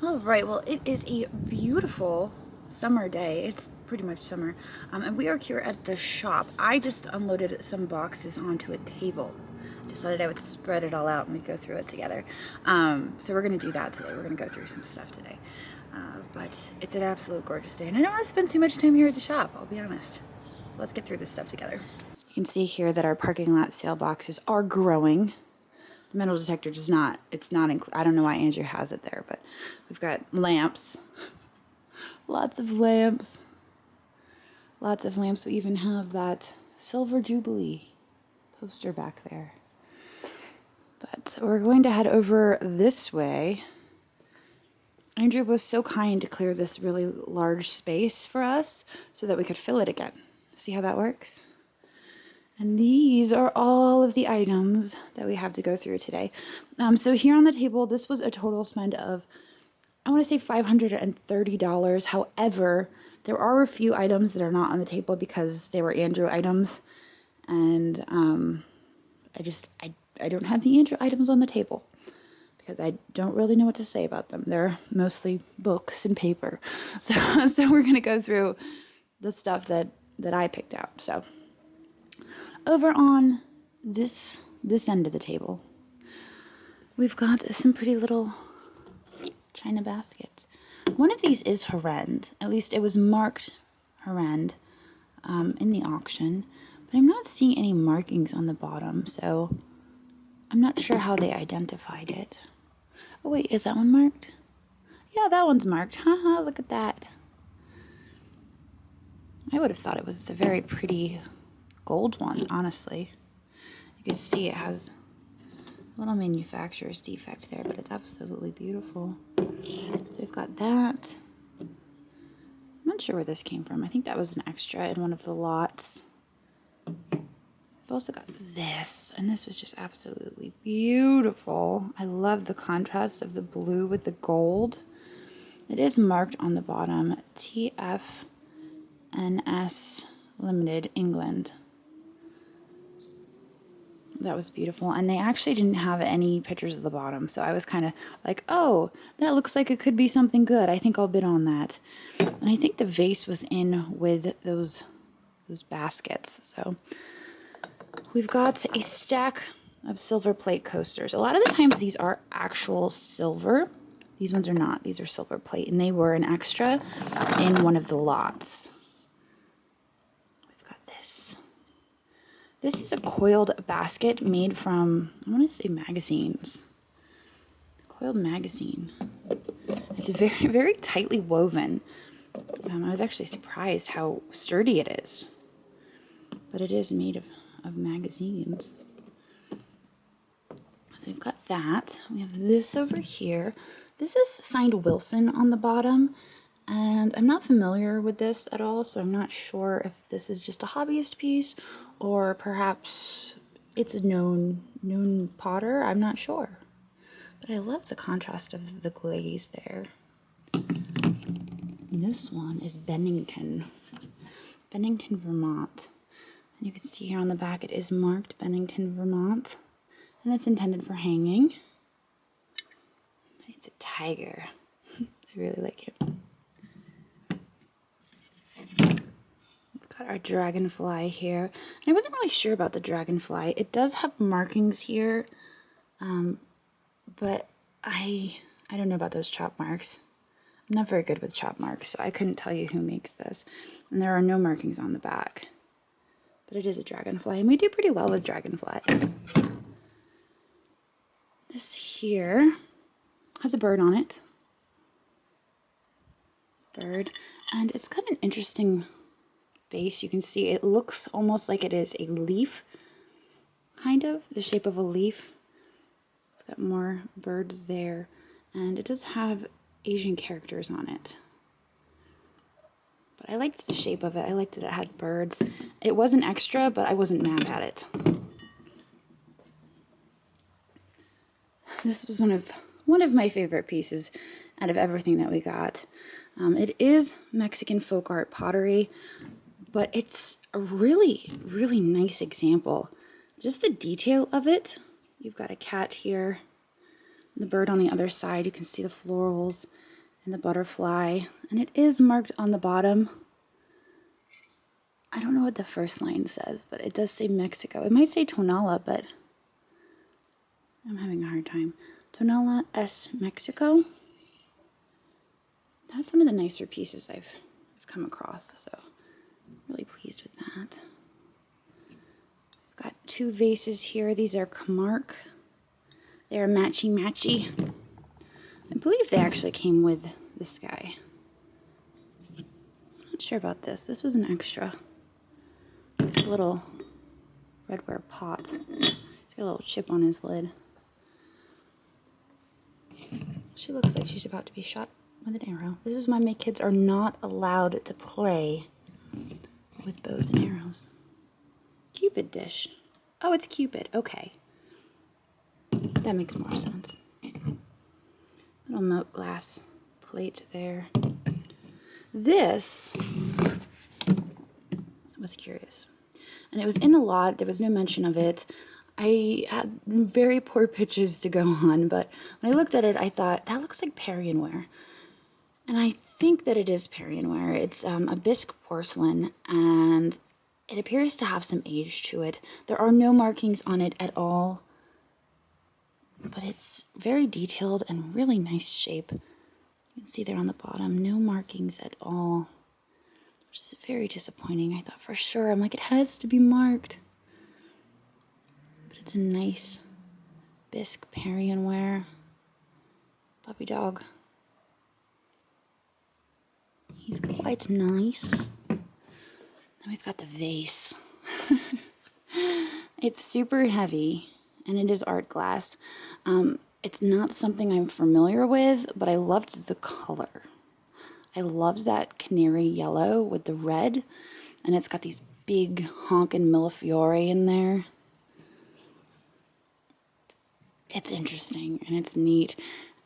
All right, well, it is a beautiful summer day. It's pretty much summer. And we are here at the shop. I just unloaded some boxes onto a table. I decided I would spread it all out and we'd go through it together. So we're going to do that today. We're going to go through some stuff today. But it's an absolute gorgeous day. And I don't want to spend too much time here at the shop, I'll be honest. Let's get through this stuff together. You can see here that our parking lot sale boxes are growing. The metal detector does not, I don't know why Andrew has it there, but we've got lamps. Lots of lamps. Lots of lamps. We even have that Silver Jubilee poster back there. But we're going to head over this way. Andrew was so kind to clear this really large space for us so that we could fill it again. See how that works? And these are all of the items that we have to go through today. So here on the table, this was a total spend of, I want to say $530. However, there are a few items that are not on the table because they were Andrew items. And I don't have the Andrew items on the table because I don't really know what to say about them. They're mostly books and paper. So we're going to go through the stuff that I picked out. So over on this end of the table, we've got some pretty little china baskets. One of these is Horrend. At least it was marked Horrend in the auction, but I'm not seeing any markings on the bottom, so I'm not sure how they identified it. Oh wait, is that one marked? Yeah, that one's marked. Haha, look at that. I would have thought it was the very pretty gold one, honestly. You can see it has a little manufacturer's defect there, but it's absolutely beautiful. So we've got that. I'm not sure where this came from. I think that was an extra in one of the lots. I've also got this, and this was just absolutely beautiful. I love the contrast of the blue with the gold. It is marked on the bottom, TFNS Limited, England. That was beautiful, and they actually didn't have any pictures of the bottom, so I was kind of like, oh, that looks like it could be something good. I think I'll bid on that. And I think the vase was in with those baskets. So we've got a stack of silver plate coasters. A lot of the times these are actual silver. These ones are not. These are silver plate, and they were an extra in one of the lots. We've got this. This is a coiled basket made from, I want to say magazines. Coiled magazine. It's very, very tightly woven. I was actually surprised how sturdy it is. But it is made of magazines. So we've got that. We have this over here. This is signed Wilson on the bottom. And I'm not familiar with this at all, so I'm not sure if this is just a hobbyist piece or perhaps it's a known potter. I'm not sure. But I love the contrast of the glaze there. And this one is Bennington, Vermont. And you can see here on the back it is marked Bennington, Vermont. And it's intended for hanging. It's a tiger. I really like it. Got our dragonfly here. And I wasn't really sure about the dragonfly. It does have markings here, but I don't know about those chop marks. I'm not very good with chop marks, so I couldn't tell you who makes this. And there are no markings on the back. But it is a dragonfly, and we do pretty well with dragonflies. This here has a bird on it. Bird. And it's got an interesting base. You can see it looks almost like it is a leaf, kind of the shape of a leaf. It's got more birds there, and it does have Asian characters on it. But I liked the shape of it. I liked that it had birds. It was an extra, but I wasn't mad at it. This was one of my favorite pieces out of everything that we got. It is Mexican folk art pottery, but it's a really, really nice example. Just the detail of it. You've got a cat here, the bird on the other side. You can see the florals, and the butterfly, and it is marked on the bottom. I don't know what the first line says, but it does say Mexico. It might say Tonala, but I'm having a hard time. Tonala S Mexico. That's one of the nicer pieces I've come across, so I'm really pleased with that. I've got 2 vases here. These are Camargue. They're matchy-matchy. I believe they actually came with this guy. Not sure about this. This was an extra. It's a little redware pot. He's got a little chip on his lid. She looks like she's about to be shot with an arrow. This is why my kids are not allowed to play with bows and arrows. Cupid dish. Oh, it's Cupid. Okay. That makes more sense. Little milk glass plate there. This was curious. And it was in the lot. There was no mention of it. I had very poor pictures to go on, but when I looked at it, I thought, that looks like Perrier-ware. And I think that it is Perrier-ware. It's a bisque porcelain, and it appears to have some age to it. There are no markings on it at all, but it's very detailed and really nice shape. You can see there on the bottom, no markings at all, which is very disappointing. I thought for sure, I'm like, it has to be marked. But it's a nice bisque Perrier-ware puppy dog. He's quite nice. Then we've got the vase. It's super heavy, and it is art glass. It's not something I'm familiar with, but I loved the color. I loved that canary yellow with the red, and it's got these big honkin' millefiori in there. It's interesting, and it's neat.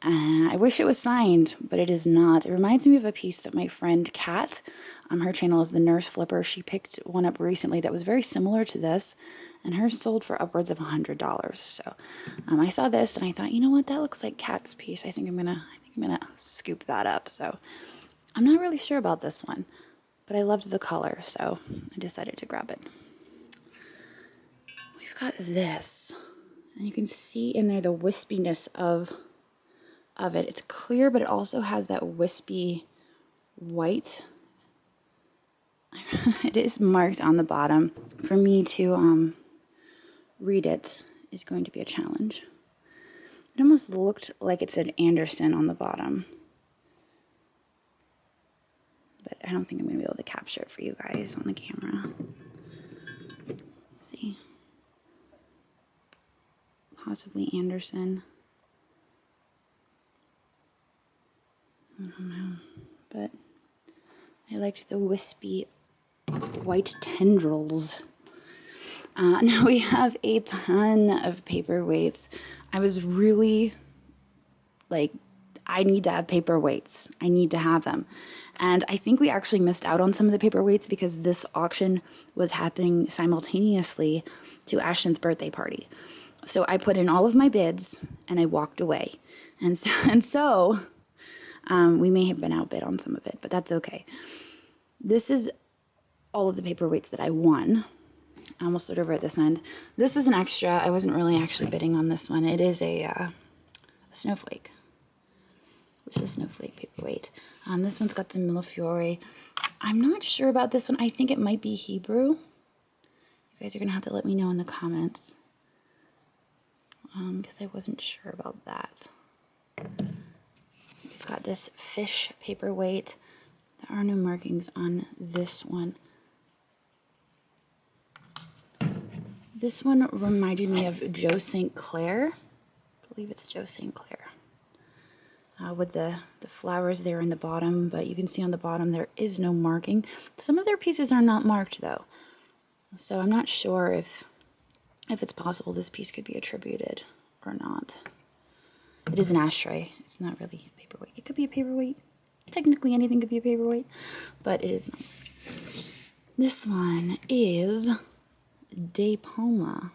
I wish it was signed, but it is not. It reminds me of a piece that my friend Kat, her channel is The Nurse Flipper. She picked one up recently that was very similar to this, and hers sold for upwards of $100. So I saw this and I thought, you know what, that looks like Kat's piece. I think I'm gonna scoop that up. So I'm not really sure about this one, but I loved the color, so I decided to grab it. We've got this, and you can see in there the wispiness of it. It's clear, but it also has that wispy white. It is marked on the bottom. For me to read it is going to be a challenge. It almost looked like it said Anderson on the bottom, but I don't think I'm going to be able to capture it for you guys on the camera. Let's see. Possibly Anderson. I don't know, but I liked the wispy white tendrils. Now we have a ton of paperweights. I was really like, I need to have paperweights. I need to have them. And I think we actually missed out on some of the paperweights because this auction was happening simultaneously to Ashton's birthday party. So I put in all of my bids and I walked away. And so we may have been outbid on some of it, but that's okay. This is all of the paperweights that I won. I almost stood over at this end. This was an extra. I wasn't really actually bidding on this one. It is a snowflake. Which is a snowflake paperweight. This one's got some millefiori. I'm not sure about this one. I think it might be Hebrew. You guys are going to have to let me know in the comments. Because I wasn't sure about that. We've got this fish paperweight. There are no markings on this one. This one reminded me of Joe St. Clair. I believe it's Joe St. Clair. With the flowers there in the bottom, but you can see on the bottom there is no marking. Some of their pieces are not marked though. So I'm not sure if it's possible this piece could be attributed or not. It is an ashtray. It's not really a paperweight. It could be a paperweight. Technically anything could be a paperweight, but it is not. This one is De Palma,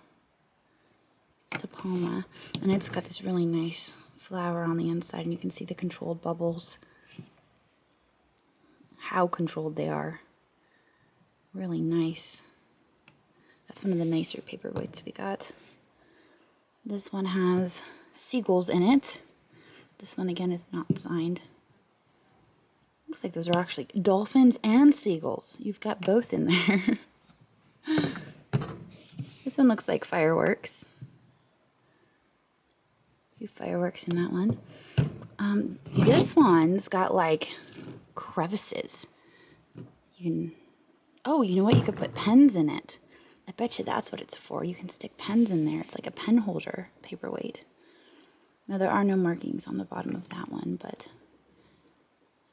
and it's got this really nice flower on the inside, and you can see the controlled bubbles how controlled they are. Really nice. That's one of the nicer paperweights we got. This one has seagulls in it. This one again is not signed. Looks like those are actually dolphins and seagulls. You've got both in there. This one looks like fireworks. A few fireworks in that one. This one's got like crevices. You can, oh, you know what? You could put pens in it. I bet you that's what it's for. You can stick pens in there. It's like a pen holder paperweight. Now, there are no markings on the bottom of that one, but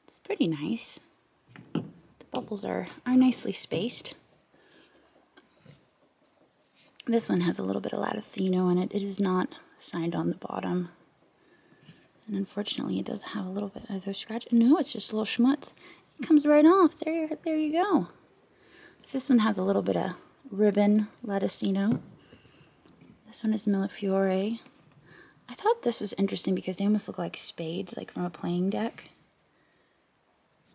it's pretty nice. The bubbles are nicely spaced. This one has a little bit of latticino in it. It is not signed on the bottom. And unfortunately, it does have a little bit of a scratch. No, it's just a little schmutz. It comes right off. There you go. So this one has a little bit of ribbon latticino. This one is Millefiore. I thought this was interesting because they almost look like spades, like from a playing deck.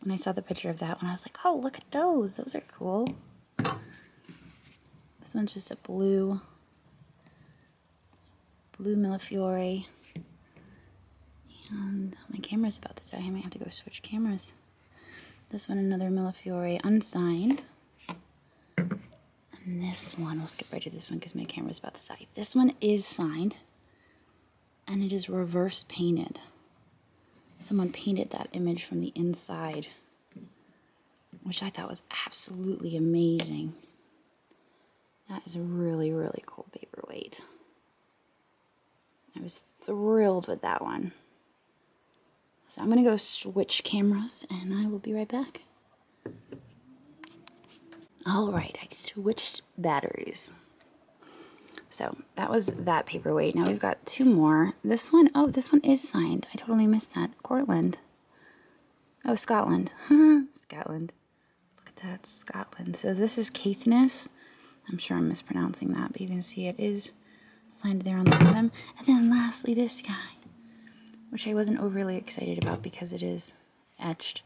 When I saw the picture of that one, I was like, oh, look at those. Those are cool. This one's just a blue Millefiore. And my camera's about to die. I might have to go switch cameras. This one, another Millefiore, unsigned. And this one, we'll skip right to this one because my camera's about to die. This one is signed, and it is reverse painted. Someone painted that image from the inside, which I thought was absolutely amazing. That is a really, really cool paperweight. I was thrilled with that one. So I'm going to go switch cameras, and I will be right back. All right, I switched batteries. So that was that paperweight. Now we've got two more. This one, oh, this one is signed. I totally missed that. Cortland. Oh, Scotland. Scotland. Look at that, Scotland. So this is Caithness. I'm sure I'm mispronouncing that, but you can see it is signed there on the bottom. And then lastly, this guy, which I wasn't overly excited about because it is etched.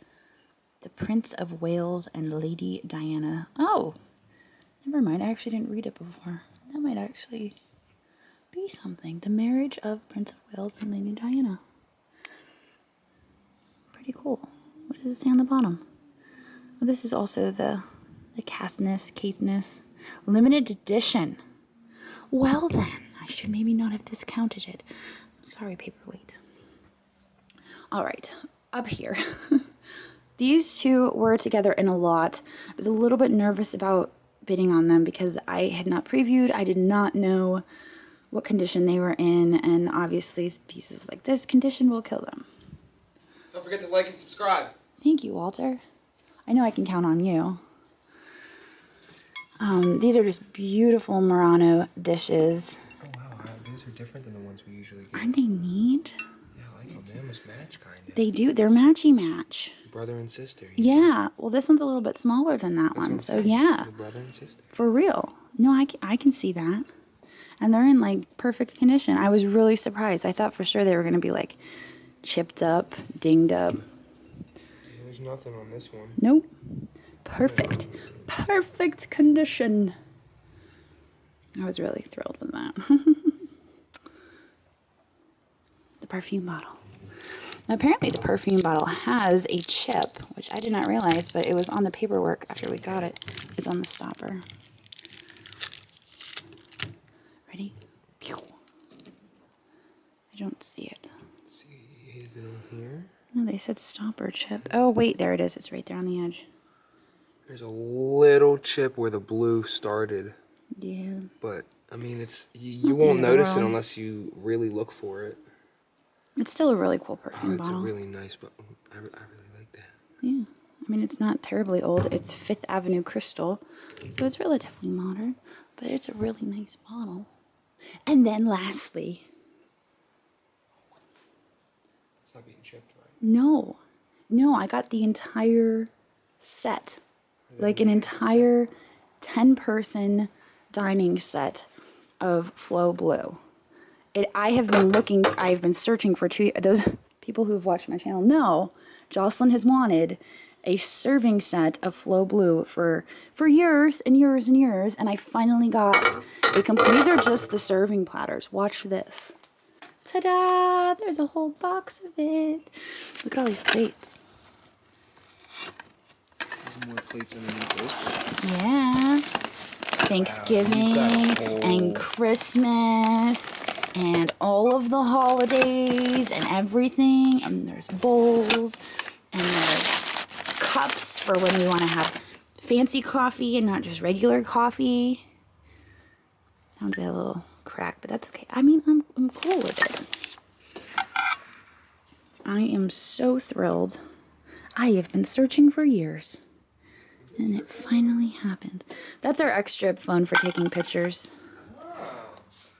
The Prince of Wales and Lady Diana. Oh, never mind. I actually didn't read it before. That might actually be something. The marriage of Prince of Wales and Lady Diana. Pretty cool. What does it say on the bottom? Well, this is also the Caithness limited edition. Well then, I should maybe not have discounted it. Sorry, paperweight. All right, up here. These two were together in a lot. I was a little bit nervous about bidding on them because I had not previewed. I did not know what condition they were in, and obviously pieces like this condition will kill them. Don't forget to like and subscribe. Thank you, Walter. I know I can count on you. These are just beautiful Murano dishes. Oh wow, these are different than the ones we usually get. Aren't they neat? Yeah, I like them. They almost match, kind of. They do. They're matchy match. Brother and sister. Yeah. Well, this one's a little bit smaller than that one. So yeah. Brother and sister. For real. No, I can see that. And they're in like perfect condition. I was really surprised. I thought for sure they were going to be like chipped up, dinged up. Yeah, there's nothing on this one. Nope. Perfect. Perfect condition. I was really thrilled with that. The perfume bottle. Now, apparently the perfume bottle has a chip, which I did not realize, but it was on the paperwork after we got it. It's on the stopper. Ready? Pew. I don't see it. Let's see, is it on here? No, they said stopper chip. Oh, wait, there it is. It's right there on the edge. There's a little chip where the blue started. Yeah. But, I mean, you won't notice it unless you really look for it. It's still a really cool perfume It's bottle. a really nice, but I really like that. Yeah. I mean, it's not terribly old. It's Fifth Avenue Crystal, so it's relatively modern, but it's a really nice bottle. And then lastly... It's not being chipped, right? No. No, I got the entire set. Like an entire 10-person dining set of Flow Blue. I've been searching for those people who have watched my channel know Jocelyn has wanted a serving set of Flow Blue for years and years and years, and I finally got a complete. These are just the serving platters. Watch this. Ta-da! There's a whole box of it. Look at all these plates. More plates underneath those plates. Yeah. Thanksgiving and Christmas and all of the holidays and everything. And there's bowls and there's cups for when we want to have fancy coffee and not just regular coffee. Sounds like a little crack, but that's okay. I mean, I'm cool with it. I am so thrilled. I have been searching for years. And it finally happened. That's our extra phone for taking pictures.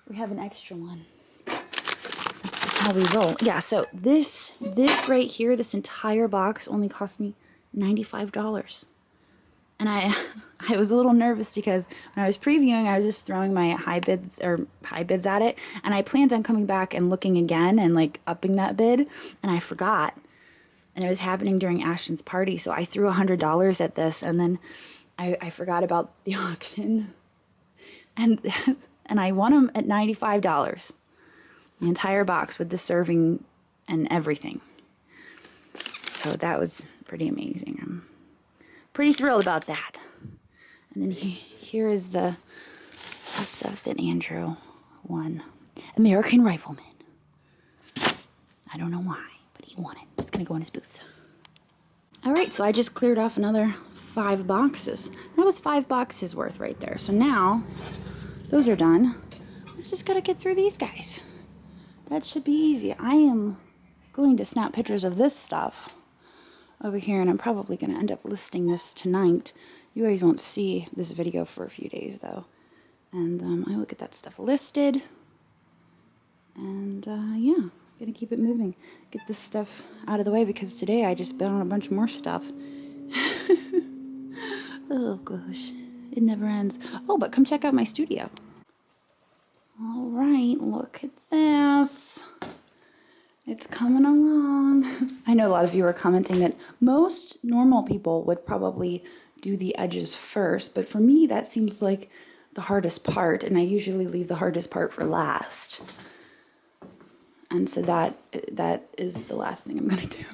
We have an extra one. That's how we roll. Yeah, so this right here, this entire box only cost me $95. And I was a little nervous because when I was previewing, I was just throwing my high bids at it. And I planned on coming back and looking again and like upping that bid. And I forgot. And it was happening during Ashton's party, so I threw $100 at this, and then I forgot about the auction, and I won them at $95, the entire box with the serving and everything. So that was pretty amazing. I'm pretty thrilled about that. And then here is the stuff that Andrew won. American Rifleman. I don't know why, but he won it. It's gonna go in his boots. All right, so I just cleared off another 5 boxes. That was 5 boxes worth right there. So now those are done. I just gotta get through these guys. That should be easy. I am going to snap pictures of this stuff over here, and I'm probably gonna end up listing this tonight. You guys won't see this video for a few days though. And I will get that stuff listed. And yeah. Gonna keep it moving. Get this stuff out of the way because today I just bid on a bunch more stuff. Oh gosh, it never ends. Oh, but come check out my studio. All right, look at this. It's coming along. I know a lot of you are commenting that most normal people would probably do the edges first, but for me that seems like the hardest part, and I usually leave the hardest part for last. And so that is the last thing I'm going to do.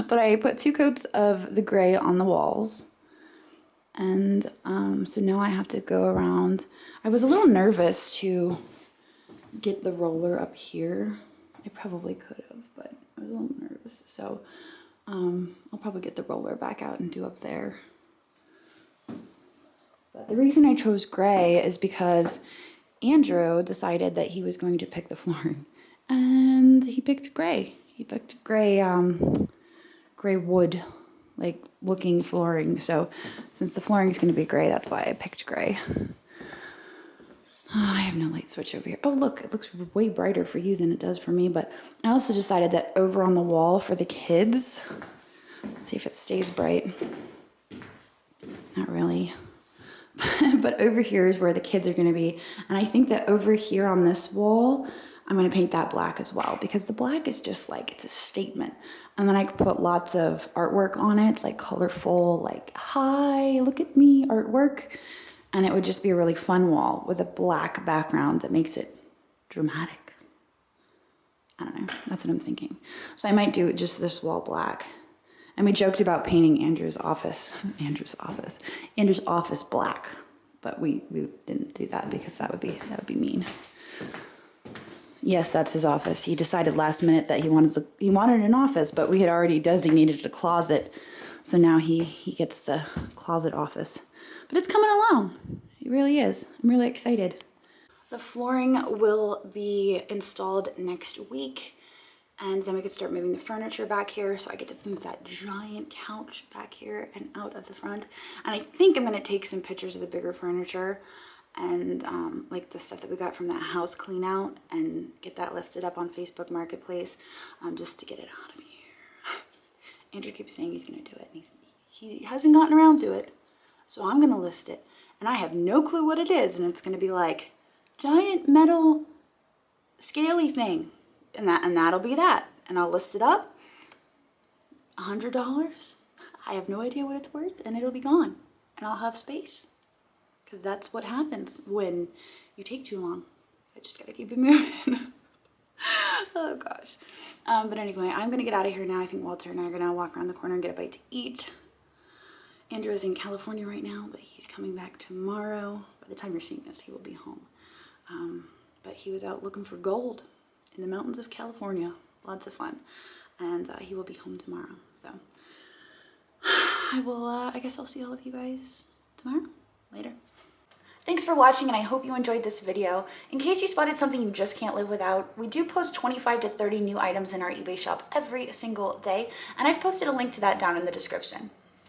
But I put 2 coats of the gray on the walls. And so now I have to go around. I was a little nervous to get the roller up here. I probably could have, but I was a little nervous. So I'll probably get the roller back out and do up there. But the reason I chose gray is because Andrew decided that he was going to pick the flooring. And he picked gray. He picked gray, gray wood, like looking flooring. So since the flooring is going to be gray, that's why I picked gray. Oh, I have no light switch over here. Oh, look, it looks way brighter for you than it does for me. But I also decided that over on the wall for the kids, let's see if it stays bright. Not really. But over here is where the kids are going to be. And I think that over here on this wall, I'm going to paint that black as well, because the black is just like, it's a statement. And then I could put lots of artwork on it, like colorful, like, hi, look at me artwork. And it would just be a really fun wall with a black background that makes it dramatic. I don't know, that's what I'm thinking. So I might do just this wall black. And we joked about painting Andrew's office black, but we didn't do that because that would be mean. Yes, that's his office. He decided last minute that he wanted an office, but we had already designated a closet. So now he gets the closet office. But it's coming along. It really is. I'm really excited. The flooring will be installed next week, and then we can start moving the furniture back here. So I get to move that giant couch back here and out of the front. And I think I'm going to take some pictures of the bigger furniture and like the stuff that we got from that house clean out and get that listed up on Facebook Marketplace, just to get it out of here. Andrew keeps saying he's going to do it, and he hasn't gotten around to it. So I'm going to list it, and I have no clue what it is, and it's going to be like giant metal scaly thing, and that'll be that. And I'll list it up. $100. I have no idea what it's worth, and it'll be gone, and I'll have space. Because that's what happens when you take too long. I just gotta keep it moving. Oh gosh. But anyway, I'm gonna get out of here now. I think Walter and I are gonna walk around the corner and get a bite to eat. Andrew is in California right now, but he's coming back tomorrow. By the time you're seeing this, he will be home. But he was out looking for gold in the mountains of California. Lots of fun. And he will be home tomorrow. So I guess I'll see all of you guys tomorrow. Later. Thanks for watching, and I hope you enjoyed this video. In case you spotted something you just can't live without, we do post 25 to 30 new items in our eBay shop every single day, and I've posted a link to that down in the description.